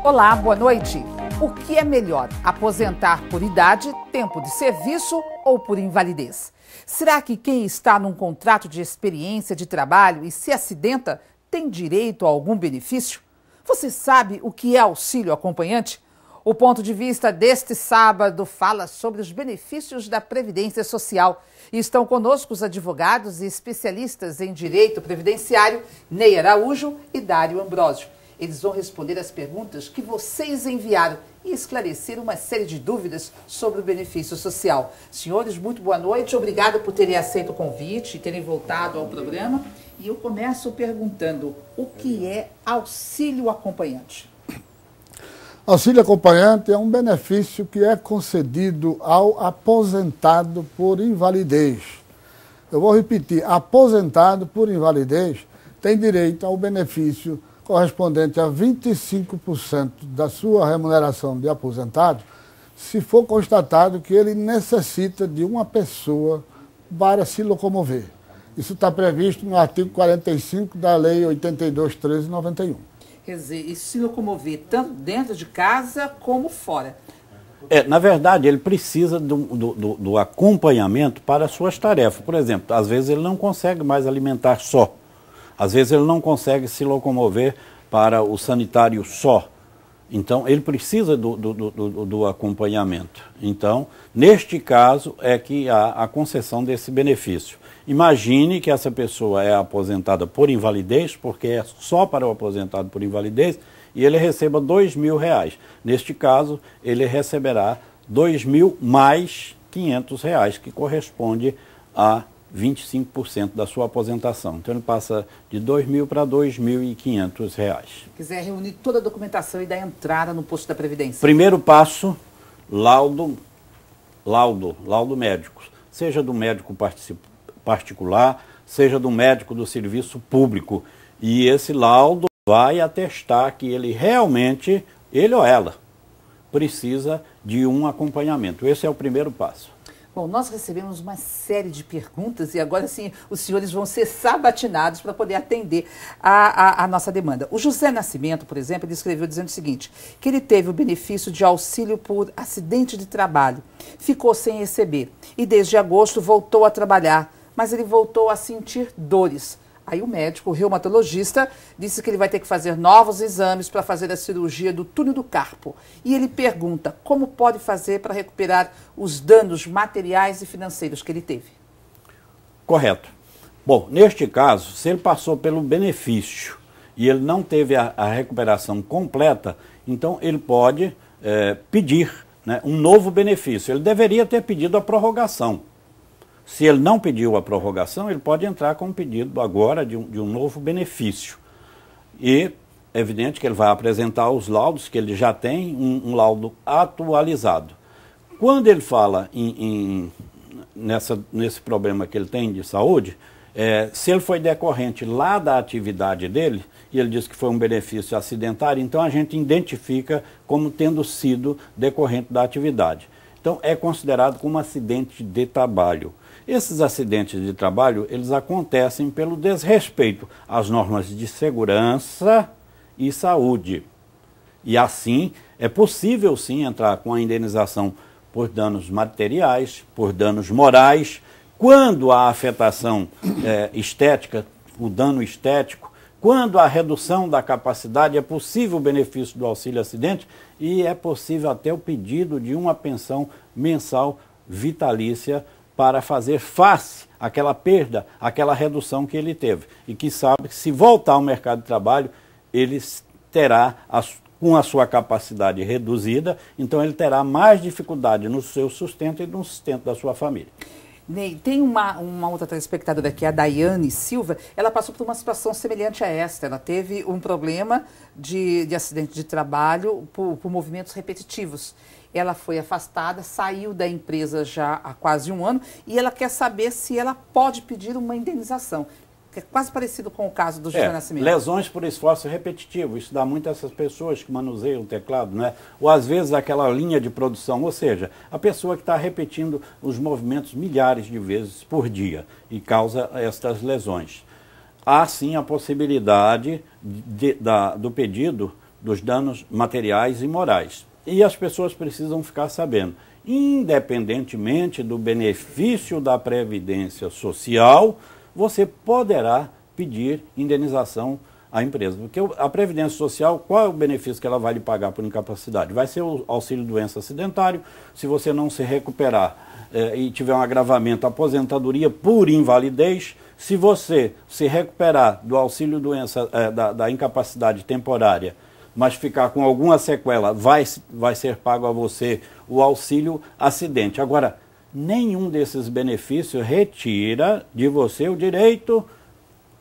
Olá, boa noite. O que é melhor, aposentar por idade, tempo de serviço ou por invalidez? Será que quem está num contrato de experiência de trabalho e se acidenta tem direito a algum benefício? Você sabe o que é auxílio acompanhante? O ponto de vista deste sábado fala sobre os benefícios da Previdência Social. E estão conosco os advogados e especialistas em direito previdenciário, Ney Araújo e Dário Ambrósio. Eles vão responder as perguntas que vocês enviaram e esclarecer uma série de dúvidas sobre o benefício social. Senhores, muito boa noite. Obrigada por terem aceito o convite e terem voltado ao programa. E eu começo perguntando, o que é auxílio acompanhante? Auxílio acompanhante é um benefício que é concedido ao aposentado por invalidez. Eu vou repetir, aposentado por invalidez tem direito ao benefício correspondente a 25% da sua remuneração de aposentado, se for constatado que ele necessita de uma pessoa para se locomover. Isso está previsto no artigo 45 da Lei 82.1391. Quer dizer, e se locomover tanto dentro de casa como fora? Na verdade, ele precisa do acompanhamento para as suas tarefas. Por exemplo, às vezes ele não consegue mais alimentar só. Às vezes ele não consegue se locomover para o sanitário só. Então, ele precisa do acompanhamento. Então, neste caso, é que há a concessão desse benefício. Imagine que essa pessoa é aposentada por invalidez, porque é só para o aposentado por invalidez, e ele receba R$2.000. Neste caso, ele receberá R$2.000 mais R$500, que corresponde a 25% da sua aposentação. Então, ele passa de R$2.000 para R$2.500. Quiser reunir toda a documentação e dar entrada no posto da Previdência. Primeiro passo, laudo médico. Seja do médico particular, seja do médico do serviço público. E esse laudo vai atestar que ele realmente, ele ou ela, precisa de um acompanhamento. Esse é o primeiro passo. Bom, nós recebemos uma série de perguntas e agora sim os senhores vão ser sabatinados para poder atender a nossa demanda. O José Nascimento, por exemplo, ele escreveu dizendo o seguinte, que ele teve o benefício de auxílio por acidente de trabalho, ficou sem receber e desde agosto voltou a trabalhar, mas ele voltou a sentir dores. Aí o médico, o reumatologista, disse que ele vai ter que fazer novos exames para fazer a cirurgia do túnel do carpo. E ele pergunta como pode fazer para recuperar os danos materiais e financeiros que ele teve. Correto. Bom, neste caso, se ele passou pelo benefício e ele não teve a recuperação completa, então ele pode pedir, né, um novo benefício. Ele deveria ter pedido a prorrogação. Se ele não pediu a prorrogação, ele pode entrar com um pedido agora de um novo benefício. E é evidente que ele vai apresentar os laudos, que ele já tem um laudo atualizado. Quando ele fala nesse problema que ele tem de saúde, se ele foi decorrente lá da atividade dele, e ele diz que foi um benefício acidentário, então a gente identifica como tendo sido decorrente da atividade. Então é considerado como um acidente de trabalho. Esses acidentes de trabalho, eles acontecem pelo desrespeito às normas de segurança e saúde. E assim, é possível sim entrar com a indenização por danos materiais, por danos morais, quando a afetação estética, o dano estético, quando a redução da capacidade, é possível o benefício do auxílio acidente e é possível até o pedido de uma pensão mensal vitalícia para fazer face àquela perda, àquela redução que ele teve. E que sabe que se voltar ao mercado de trabalho, ele terá, com a sua capacidade reduzida, então ele terá mais dificuldade no seu sustento e no sustento da sua família. Ney, tem uma outra telespectadora aqui, a Daiane Silva, ela passou por uma situação semelhante a esta. Ela teve um problema de acidente de trabalho por movimentos repetitivos. Ela foi afastada, saiu da empresa já há quase um ano e ela quer saber se ela pode pedir uma indenização. É quase parecido com o caso do José Nascimento. Lesões por esforço repetitivo, isso dá muito a essas pessoas que manuseiam o teclado, né? Ou às vezes aquela linha de produção, ou seja, a pessoa que está repetindo os movimentos milhares de vezes por dia e causa estas lesões. há sim a possibilidade do pedido dos danos materiais e morais. E as pessoas precisam ficar sabendo, independentemente do benefício da Previdência Social, você poderá pedir indenização à empresa. Porque a Previdência Social, qual é o benefício que ela vai lhe pagar por incapacidade? Vai ser o auxílio-doença acidentário. Se você não se recuperar e tiver um agravamento, aposentadoria por invalidez. Se você se recuperar do auxílio-doença, da incapacidade temporária, mas ficar com alguma sequela, vai ser pago a você o auxílio-acidente. Agora, nenhum desses benefícios retira de você o direito,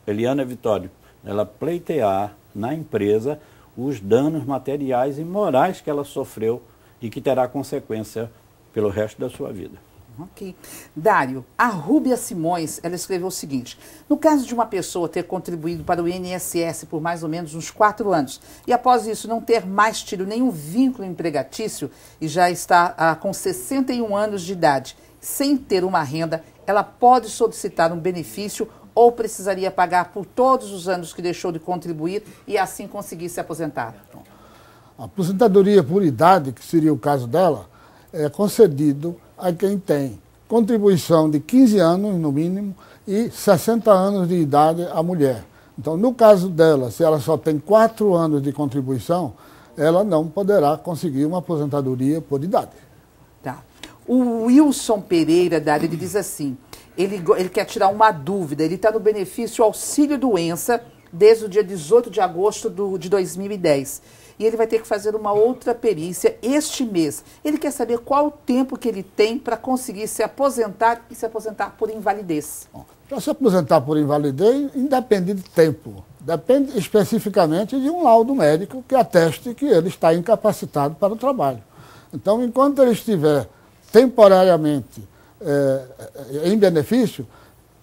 Eliana Vitório, ela pleitear na empresa os danos materiais e morais que ela sofreu e que terá consequência pelo resto da sua vida. Ok. Dário, a Rúbia Simões, ela escreveu o seguinte: no caso de uma pessoa ter contribuído para o INSS por mais ou menos uns 4 anos e após isso não ter mais tido nenhum vínculo empregatício e já está com 61 anos de idade, sem ter uma renda, ela pode solicitar um benefício ou precisaria pagar por todos os anos que deixou de contribuir e assim conseguir se aposentar? A aposentadoria por idade, que seria o caso dela, é concedido a quem tem contribuição de 15 anos, no mínimo, e 60 anos de idade a mulher. Então, no caso dela, se ela só tem 4 anos de contribuição, ela não poderá conseguir uma aposentadoria por idade. Tá. O Wilson Pereira, Dário, ele diz assim, ele quer tirar uma dúvida, ele está no benefício auxílio-doença desde o dia 18 de agosto de 2010. E ele vai ter que fazer uma outra perícia este mês. Ele quer saber qual o tempo que ele tem para conseguir se aposentar e se aposentar por invalidez. Para se aposentar por invalidez, independe de tempo. Depende especificamente de um laudo médico que ateste que ele está incapacitado para o trabalho. Então, enquanto ele estiver temporariamente em benefício,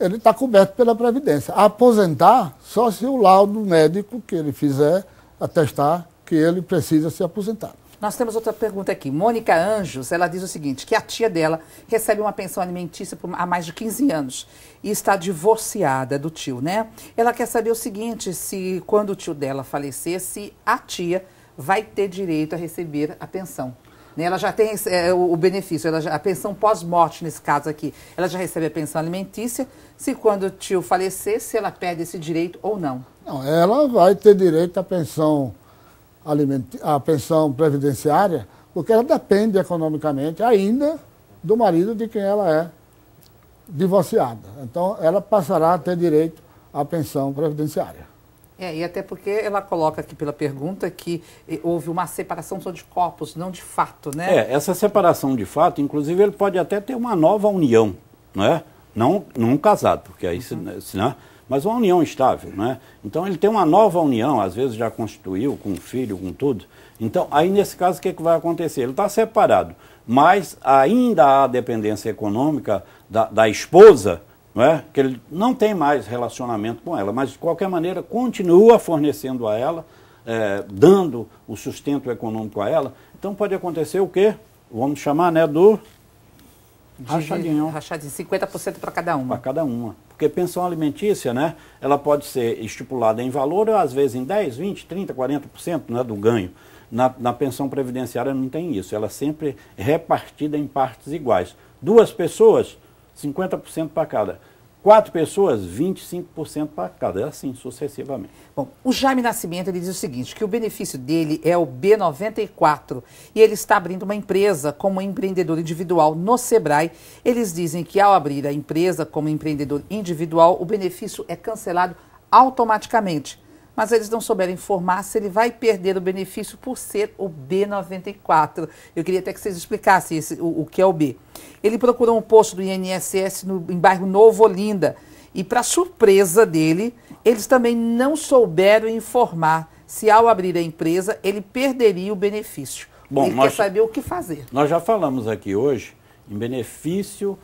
ele está coberto pela Previdência. Aposentar só se o laudo médico que ele fizer atestar que ele precisa se aposentar. Nós temos outra pergunta aqui. Mônica Anjos, ela diz o seguinte, que a tia dela recebe uma pensão alimentícia há mais de 15 anos e está divorciada do tio, né? Ela quer saber o seguinte, se quando o tio dela falecer, se a tia vai ter direito a receber a pensão. Ela já tem o benefício, a pensão pós-morte nesse caso aqui. Ela já recebe a pensão alimentícia, se quando o tio falecer, se ela perde esse direito ou não. Não, ela vai ter direito à pensão previdenciária, porque ela depende economicamente ainda do marido de quem ela é divorciada. Então, ela passará a ter direito à pensão previdenciária. E até porque ela coloca aqui pela pergunta que houve uma separação só de corpos, não de fato, né? Essa separação de fato, inclusive, ele pode até ter uma nova união, não é? Não um casado, porque aí, senão, mas uma união estável, não é? Então, ele tem uma nova união, às vezes já constituiu com um filho, com tudo. Então, aí nesse caso, o que vai acontecer? Ele está separado, mas ainda há dependência econômica da esposa, não é? Que ele não tem mais relacionamento com ela, mas de qualquer maneira continua fornecendo a ela, dando o sustento econômico a ela. Então pode acontecer o quê? Vamos chamar, né, do rachadinho. Rachadinho, 50% para cada uma. Para cada uma. Porque pensão alimentícia, né, ela pode ser estipulada em valor, ou às vezes em 10, 20, 30, 40%, né, do ganho. Na pensão previdenciária não tem isso, ela é sempre repartida em partes iguais. 2 pessoas, 50% para cada. 4 pessoas, 25% para cada. É assim, sucessivamente. Bom, o Jaime Nascimento, ele diz o seguinte, que o benefício dele é o B94 e ele está abrindo uma empresa como empreendedor individual no Sebrae. Eles dizem que ao abrir a empresa como empreendedor individual, o benefício é cancelado automaticamente. Mas eles não souberam informar se ele vai perder o benefício por ser o B94. Eu queria até que vocês explicassem o que é o B. Ele procurou um posto do INSS em bairro Novo Olinda. E, para surpresa dele, eles também não souberam informar se, ao abrir a empresa, ele perderia o benefício. Bom, ele quer saber o que fazer. Nós já falamos aqui hoje em benefício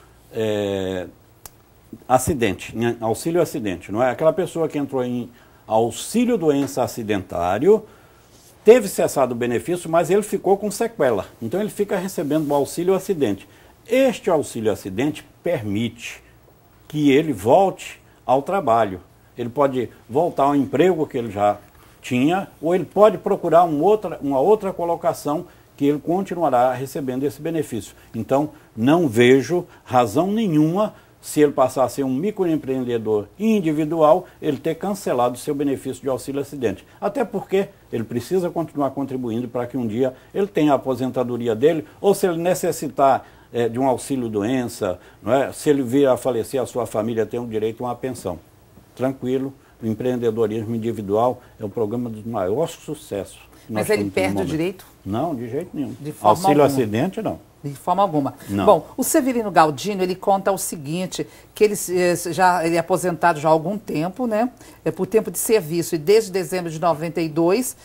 acidente, em auxílio acidente. Não é? Aquela pessoa que entrou em auxílio-doença acidentário, teve cessado o benefício, mas ele ficou com sequela. Então ele fica recebendo o auxílio-acidente. Este auxílio-acidente permite que ele volte ao trabalho. ele pode voltar ao emprego que ele já tinha, ou ele pode procurar uma outra colocação que ele continuará recebendo esse benefício. Então, não vejo razão nenhuma, se ele passar a ser um microempreendedor individual, ele ter cancelado o seu benefício de auxílio acidente. Até porque ele precisa continuar contribuindo para que um dia ele tenha a aposentadoria dele, ou se ele necessitar de um auxílio doença, não é? Se ele vir a falecer, a sua família tem o direito a uma pensão. Tranquilo, o empreendedorismo individual é o programa de maior sucesso. Mas ele perde o direito? Não, de jeito nenhum. De forma auxílio alguma. Acidente, não. De forma alguma. Não. Bom, o Severino Galdino, ele conta o seguinte, que ele é aposentado já há algum tempo, né? Por tempo de serviço, e desde dezembro de 92,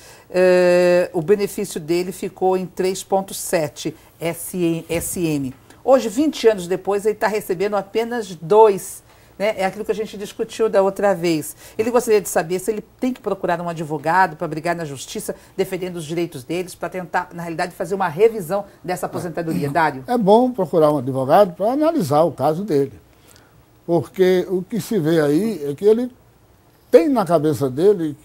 o benefício dele ficou em 3,7 SM. Hoje, 20 anos depois, ele está recebendo apenas 2. Né? É aquilo que a gente discutiu da outra vez. Ele gostaria de saber se ele tem que procurar um advogado para brigar na justiça, defendendo os direitos deles, para tentar, na realidade, fazer uma revisão dessa aposentadoria. Dário? É bom procurar um advogado para analisar o caso dele. Porque o que se vê aí é que ele tem na cabeça dele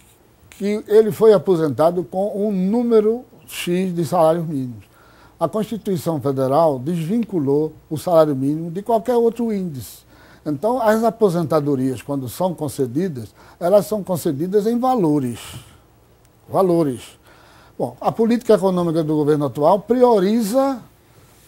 que ele foi aposentado com um número X de salários mínimos. A Constituição Federal desvinculou o salário mínimo de qualquer outro índice. Então, as aposentadorias, quando são concedidas, elas são concedidas em valores. Valores. Bom, a política econômica do governo atual prioriza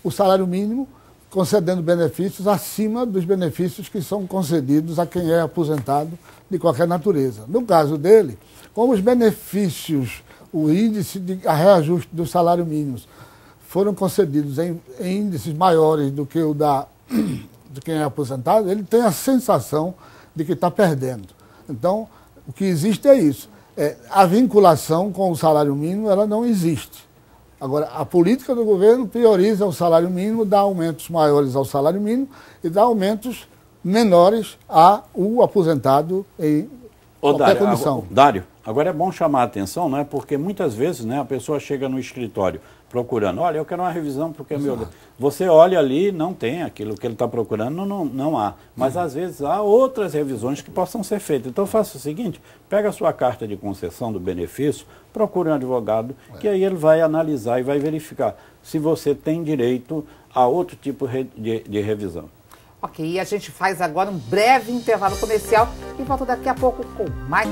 o salário mínimo, concedendo benefícios acima dos benefícios que são concedidos a quem é aposentado de qualquer natureza. No caso dele, como os benefícios, o índice de reajuste do salário mínimo foram concedidos em índices maiores do que o de quem é aposentado, ele tem a sensação de que está perdendo. Então, o que existe é isso. A vinculação com o salário mínimo, ela não existe. Agora, a política do governo prioriza o salário mínimo, dá aumentos maiores ao salário mínimo e dá aumentos menores ao aposentado em qualquer condição. Dário, agora é bom chamar a atenção, né? Porque muitas vezes, né, a pessoa chega no escritório procurando, olha, eu quero uma revisão porque você olha ali, não tem aquilo que ele está procurando, não há. Mas às vezes há outras revisões que possam ser feitas. Então faça o seguinte, pega a sua carta de concessão do benefício, procure um advogado, que aí ele vai analisar e vai verificar se você tem direito a outro tipo de revisão. Ok, e a gente faz agora um breve intervalo comercial e volta daqui a pouco com mais...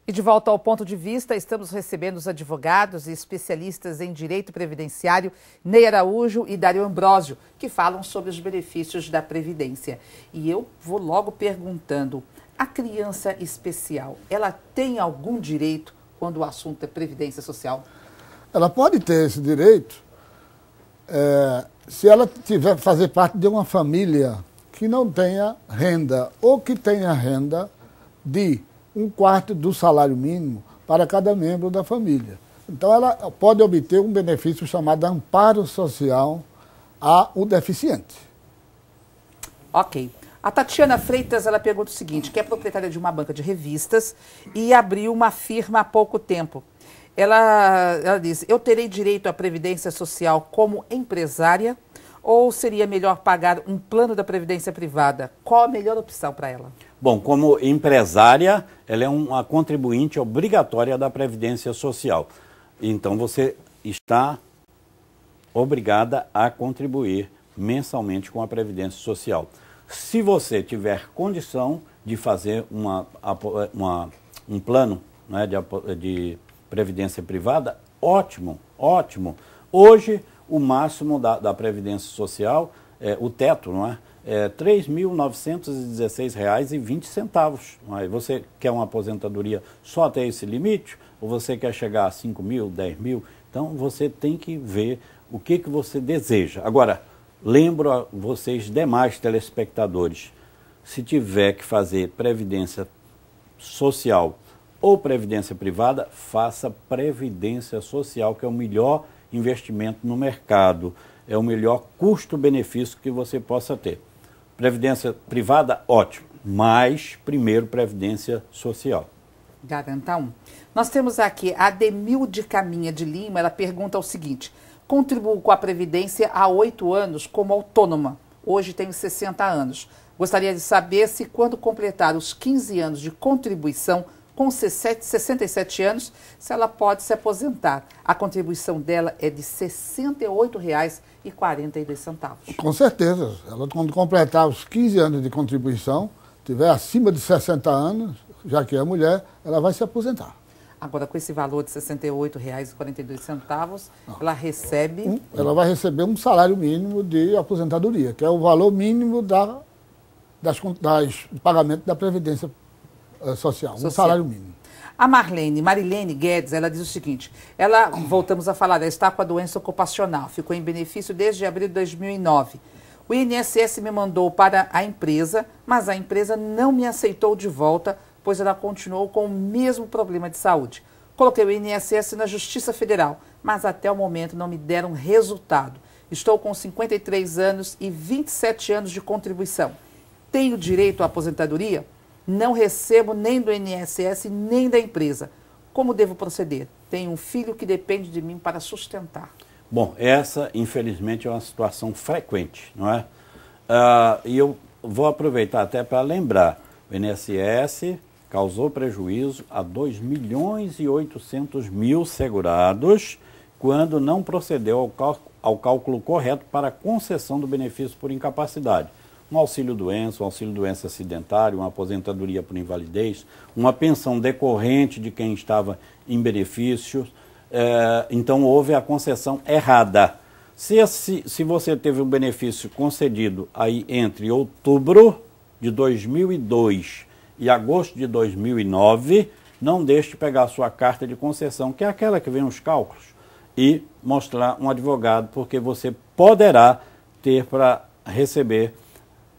E de volta ao ponto de vista, estamos recebendo os advogados e especialistas em direito previdenciário, Ney Araújo e Dário Ambrosio, que falam sobre os benefícios da Previdência. E eu vou logo perguntando, a criança especial, ela tem algum direito quando o assunto é Previdência Social? Ela pode ter esse direito se ela fazer parte de uma família que não tenha renda ou que tenha renda de 1/4 do salário mínimo para cada membro da família. Então, ela pode obter um benefício chamado amparo social ao deficiente. Ok. A Tatiana Freitas, ela pergunta o seguinte, que é proprietária de uma banca de revistas e abriu uma firma há pouco tempo. Ela diz, eu terei direito à Previdência Social como empresária ou seria melhor pagar um plano da Previdência Privada? Qual a melhor opção para ela? Bom, como empresária, ela é uma contribuinte obrigatória da Previdência Social. Então, você está obrigada a contribuir mensalmente com a Previdência Social. Se você tiver condição de fazer um plano, né, de Previdência Privada, ótimo, ótimo. Hoje, o máximo da Previdência Social, o teto, não é? R$ 3.916,20. Você quer uma aposentadoria só até esse limite? Ou você quer chegar a 5 mil, 10 mil? Então, você tem que ver o que você deseja. Agora, lembro a vocês demais telespectadores, se tiver que fazer Previdência Social ou Previdência Privada, faça Previdência Social, que é o melhor investimento no mercado, é o melhor custo-benefício que você possa ter. Previdência Privada, ótimo, mas primeiro Previdência Social. Garantão. Nós temos aqui a Ademilde Caminha de Lima, ela pergunta o seguinte, contribuo com a Previdência há 8 anos como autônoma. Hoje tenho 60 anos. Gostaria de saber se quando completar os 15 anos de contribuição, com 67 anos, se ela pode se aposentar. A contribuição dela é de R$ 68,42. Com certeza. Ela, quando completar os 15 anos de contribuição, tiver acima de 60 anos, já que é mulher, ela vai se aposentar. Agora, com esse valor de R$ 68,42, ela recebe... Ela vai receber um salário mínimo de aposentadoria, que é o valor mínimo do pagamento da Previdência Social, um salário mínimo. A Marilene Guedes, ela diz o seguinte, voltamos a falar, ela está com a doença ocupacional, ficou em benefício desde abril de 2009. O INSS me mandou para a empresa, mas a empresa não me aceitou de volta, pois ela continuou com o mesmo problema de saúde. Coloquei o INSS na Justiça Federal, mas até o momento não me deram resultado. Estou com 53 anos e 27 anos de contribuição. Tenho direito à aposentadoria? Não recebo nem do INSS nem da empresa. Como devo proceder? Tenho um filho que depende de mim para sustentar. Bom, essa, infelizmente, é uma situação frequente, não é? E eu vou aproveitar até para lembrar, o INSS causou prejuízo a 2.800.000 segurados quando não procedeu ao cálculo correto para a concessão do benefício por incapacidade. Um auxílio-doença, um auxílio-doença acidentário, uma aposentadoria por invalidez, uma pensão decorrente de quem estava em benefício. Então, houve a concessão errada. Se você teve um benefício concedido aí entre outubro de 2002 e agosto de 2009, não deixe de pegar a sua carta de concessão, que é aquela que vem os cálculos, e mostrar um advogado, porque você poderá ter para receber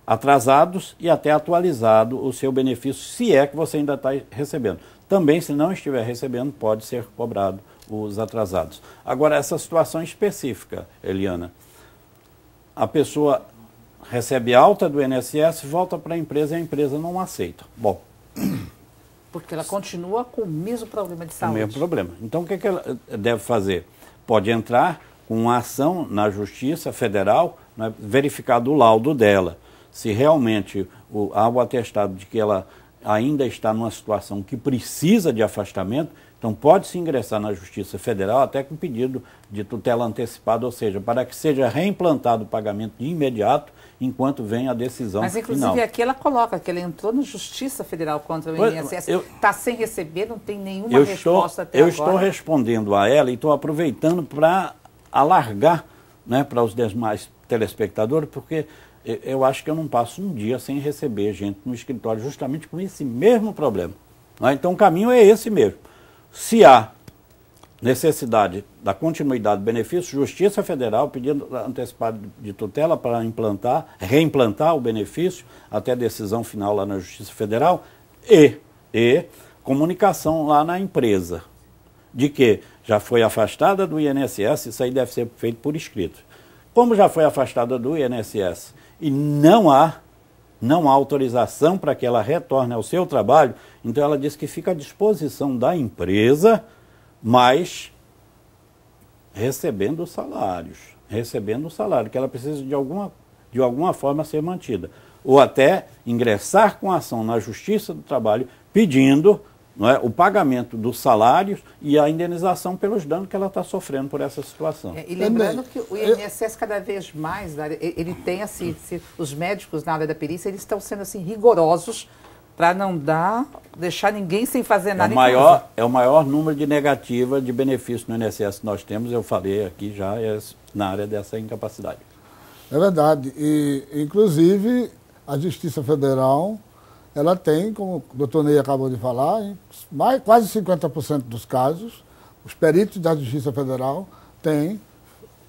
atrasados e até atualizado o seu benefício, se é que você ainda está recebendo. Também, se não estiver recebendo, pode ser cobrado os atrasados. Agora, essa situação específica, Eliana, a pessoa recebe alta do INSS, volta para a empresa e a empresa não aceita. Bom, porque ela continua com o mesmo problema de saúde. O mesmo problema. Então, o que ela deve fazer? Pode entrar com uma ação na Justiça Federal, né, verificado o laudo dela. Se realmente há o atestado de que ela ainda está numa situação que precisa de afastamento, então pode-se ingressar na Justiça Federal até com pedido de tutela antecipada, ou seja, para que seja reimplantado o pagamento de imediato enquanto vem a decisão final. Mas, inclusive, aqui ela coloca que ela entrou na Justiça Federal contra o INSS, está sem receber, não tem nenhuma resposta até agora. Eu estou respondendo a ela e estou aproveitando para alargar, né, para os demais telespectadores, porque eu acho que eu não passo um dia sem receber gente no escritório justamente com esse mesmo problema. Então o caminho é esse mesmo. Se há necessidade da continuidade do benefício, Justiça Federal pedindo antecipado de tutela para reimplantar o benefício até a decisão final lá na Justiça Federal e comunicação lá na empresa de que já foi afastada do INSS, isso aí deve ser feito por escrito. Como já foi afastada do INSS e não há autorização para que ela retorne ao seu trabalho, então ela diz que fica à disposição da empresa, mas recebendo salários, que ela precisa de alguma forma ser mantida. Ou até ingressar com ação na Justiça do Trabalho pedindo, não é, o pagamento dos salários e a indenização pelos danos que ela está sofrendo por essa situação. E lembrando que o INSS cada vez mais, ele tem assim, os médicos na área da perícia, eles estão sendo assim rigorosos para não deixar ninguém sem fazer nada. É o maior número de negativa de benefício no INSS que nós temos, eu falei aqui já, na área dessa incapacidade. É verdade, e inclusive a Justiça Federal, ela tem, como o doutor Ney acabou de falar, em quase 50% dos casos, os peritos da Justiça Federal têm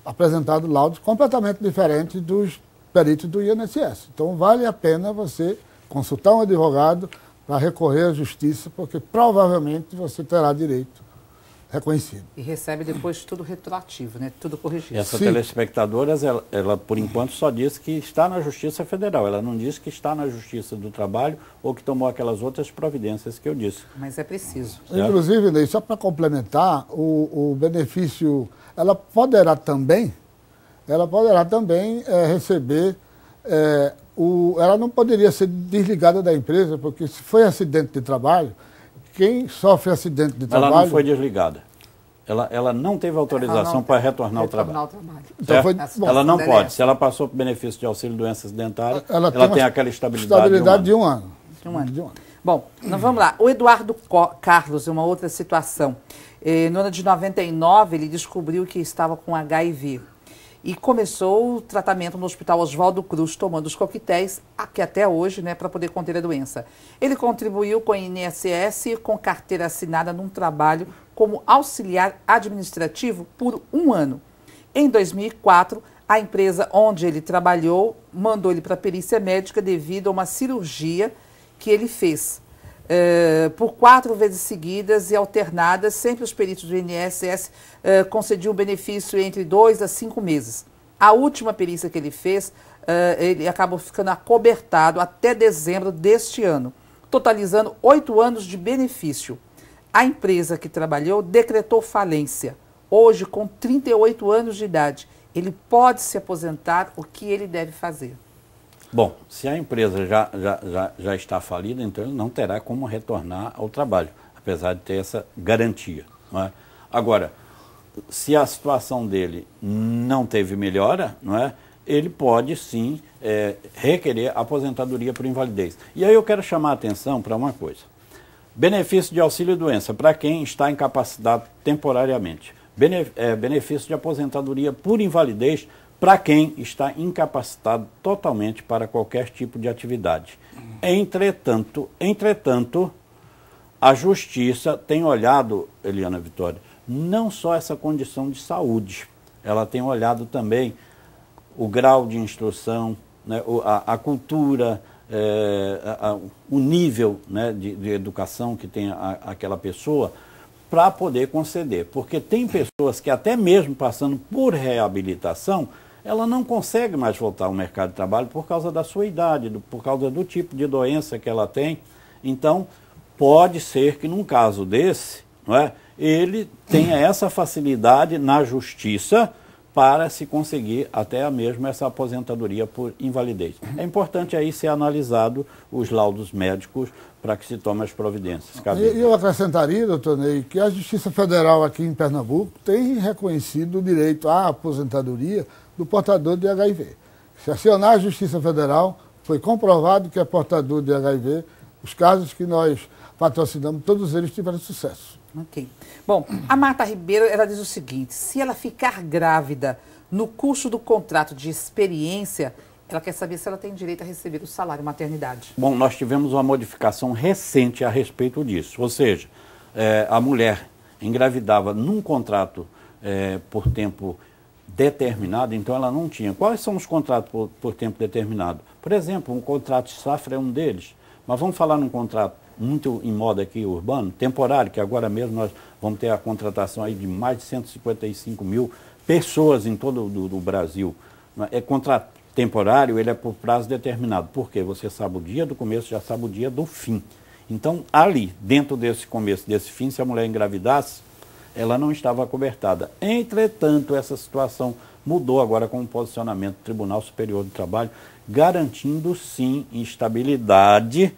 apresentado laudos completamente diferentes dos peritos do INSS. Então vale a pena você consultar um advogado para recorrer à Justiça, porque provavelmente você terá direito reconhecido. E recebe depois tudo retroativo, né? Tudo corrigido. Essa telespectadora, ela por enquanto só diz que está na Justiça Federal. Ela não diz que está na Justiça do Trabalho ou que tomou aquelas outras providências que eu disse. Mas é preciso. Inclusive, Ney, só para complementar, o benefício, ela poderá também receber ela não poderia ser desligada da empresa, porque se foi acidente de trabalho, quem sofre acidente de trabalho... Ela não foi desligada. Ela não teve autorização para retornar ao trabalho. Então ela não pode. Se ela passou por benefício de auxílio-doença acidentária, ela tem aquela estabilidade de um ano. Bom, então vamos lá. O Eduardo Carlos, uma outra situação. No ano de 99, ele descobriu que estava com HIV. E começou o tratamento no Hospital Oswaldo Cruz, tomando os coquetéis, que até hoje, né, para poder conter a doença. Ele contribuiu com o INSS e com carteira assinada num trabalho como auxiliar administrativo por 1 ano. Em 2004, a empresa onde ele trabalhou mandou ele para a perícia médica devido a uma cirurgia que ele fez. Por 4 vezes seguidas e alternadas, sempre os peritos do INSS concediam um benefício entre 2 a 5 meses. A última perícia que ele fez, ele acabou ficando acobertado até dezembro deste ano, totalizando 8 anos de benefício. A empresa que trabalhou decretou falência. Hoje, com 38 anos de idade, ele pode se aposentar. O que ele deve fazer? Bom, se a empresa já está falida, então ele não terá como retornar ao trabalho, apesar de ter essa garantia. Não é? Agora, se a situação dele não teve melhora, não é? Ele pode sim requerer aposentadoria por invalidez. E aí eu quero chamar a atenção para uma coisa. Benefício de auxílio-doença para quem está incapacitado temporariamente. Benefício de aposentadoria por invalidez para quem está incapacitado totalmente para qualquer tipo de atividade. Entretanto, a Justiça tem olhado, Eliana Vitória, não só essa condição de saúde, ela tem olhado também o grau de instrução, né, a cultura, o nível, né, de educação que tem aquela pessoa, para poder conceder. Porque tem pessoas que até mesmo passando por reabilitação, ela não consegue mais voltar ao mercado de trabalho por causa da sua idade, por causa do tipo de doença que ela tem. Então, pode ser que num caso desse, não é, ele tenha essa facilidade na justiça para se conseguir até mesmo essa aposentadoria por invalidez. É importante aí ser analisado os laudos médicos para que se tome as providências. E eu acrescentaria, doutor Ney, que a Justiça Federal aqui em Pernambuco tem reconhecido o direito à aposentadoria do portador de HIV. Se acionar a Justiça Federal, foi comprovado que é portador de HIV. Os casos que nós patrocinamos, todos eles tiveram sucesso. Ok. Bom, a Marta Ribeiro, ela diz o seguinte: se ela ficar grávida no curso do contrato de experiência, ela quer saber se ela tem direito a receber o salário maternidade. Bom, nós tivemos uma modificação recente a respeito disso. Ou seja, a mulher engravidava num contrato por tempo determinado, então ela não tinha. Quais são os contratos por tempo determinado? Por exemplo, um contrato de safra é um deles. Mas vamos falar num contrato muito em moda aqui urbano, temporário, que agora mesmo nós vamos ter a contratação aí de mais de 155 mil pessoas em todo o Brasil. É contrato temporário, ele é por prazo determinado. Por quê? Você sabe o dia do começo, já sabe o dia do fim. Então, ali, dentro desse começo, desse fim, se a mulher engravidasse, ela não estava acobertada. Entretanto, essa situação mudou agora com o posicionamento do Tribunal Superior do Trabalho, garantindo, sim, estabilidade,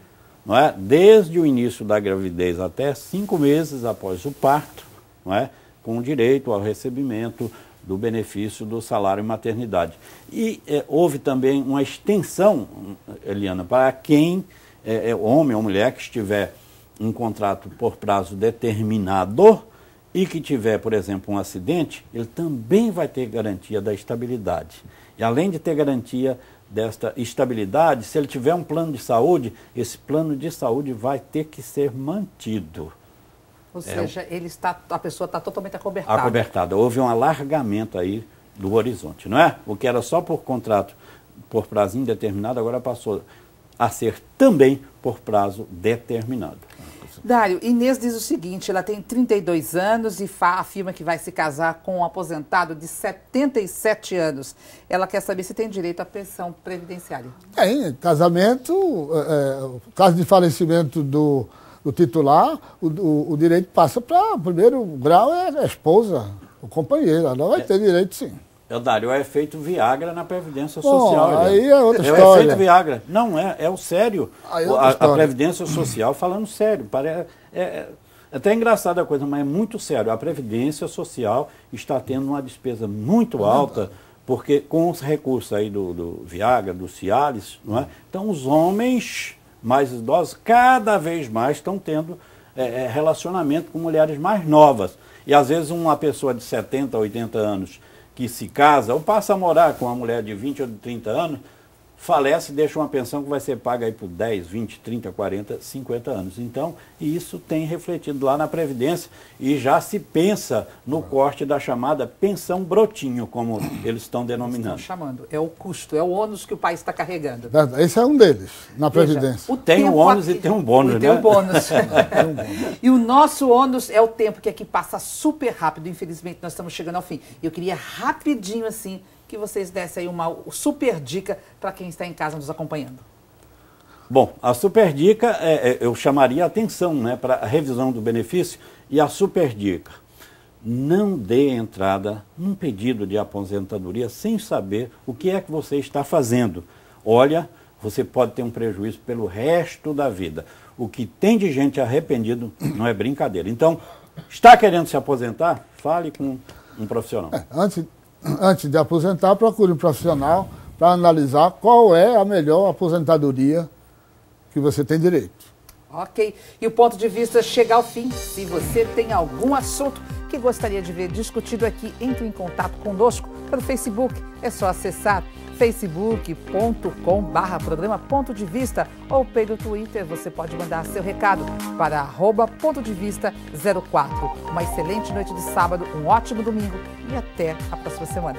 não é? Desde o início da gravidez até 5 meses após o parto, não é? Com direito ao recebimento do benefício do salário maternidade. E houve também uma extensão, Eliana, para quem, homem ou mulher, que estiver em contrato por prazo determinado e que tiver, por exemplo, um acidente, ele também vai ter garantia da estabilidade. E além de ter garantia desta estabilidade, se ele tiver um plano de saúde, esse plano de saúde vai ter que ser mantido. Ou seja, a pessoa está totalmente acobertada. Acobertada. Houve um alargamento aí do horizonte, não é? O que era só por contrato por prazo indeterminado, agora passou a ser também por prazo determinado. Dário, Inês diz o seguinte: ela tem 32 anos e afirma que vai se casar com um aposentado de 77 anos. Ela quer saber se tem direito à pensão previdenciária. Tem, casamento, caso de falecimento do titular, o direito passa para o primeiro grau, é a esposa, o companheiro. Ela vai ter direito, sim. Eudário, é o efeito Viagra na Previdência Social. Aí é outra história. É o efeito Viagra. Não, é o sério. A Previdência Social, falando sério, é até engraçada a coisa, mas é muito sério. A Previdência Social está tendo uma despesa muito alta, porque com os recursos aí do Viagra, do Cialis, não é? Então os homens mais idosos cada vez mais estão tendo relacionamento com mulheres mais novas. E às vezes uma pessoa de 70, 80 anos que se casa ou passa a morar com uma mulher de 20 ou de 30 anos, falece e deixa uma pensão que vai ser paga aí por 10, 20, 30, 40, 50 anos. Então, isso tem refletido lá na Previdência e já se pensa no corte da chamada pensão brotinho, como eles estão denominando. Estão chamando. É o custo, é o ônus que o país está carregando. Esse é um deles, na Previdência. Tem um ônus e tem um bônus, né? Tem um bônus. E o nosso ônus é o tempo, que aqui passa super rápido. Infelizmente, nós estamos chegando ao fim. Eu queria rapidinho, assim, que vocês dessem aí uma super dica para quem está em casa nos acompanhando. Bom, a super dica, eu chamaria a atenção, né, para a revisão do benefício. E a super dica: não dê entrada num pedido de aposentadoria sem saber o que é que você está fazendo. Olha, você pode ter um prejuízo pelo resto da vida. O que tem de gente arrependido não é brincadeira. Então, está querendo se aposentar? Fale com um profissional. Antes de aposentar, procure um profissional para analisar qual é a melhor aposentadoria que você tem direito. Ok. E o ponto de vista chega ao fim. Se você tem algum assunto que gostaria de ver discutido aqui, entre em contato conosco pelo Facebook. É só acessar facebook.com/programa.devista ou pelo Twitter. Você pode mandar seu recado para @PontoDeVista04. Uma excelente noite de sábado, um ótimo domingo e até a próxima semana.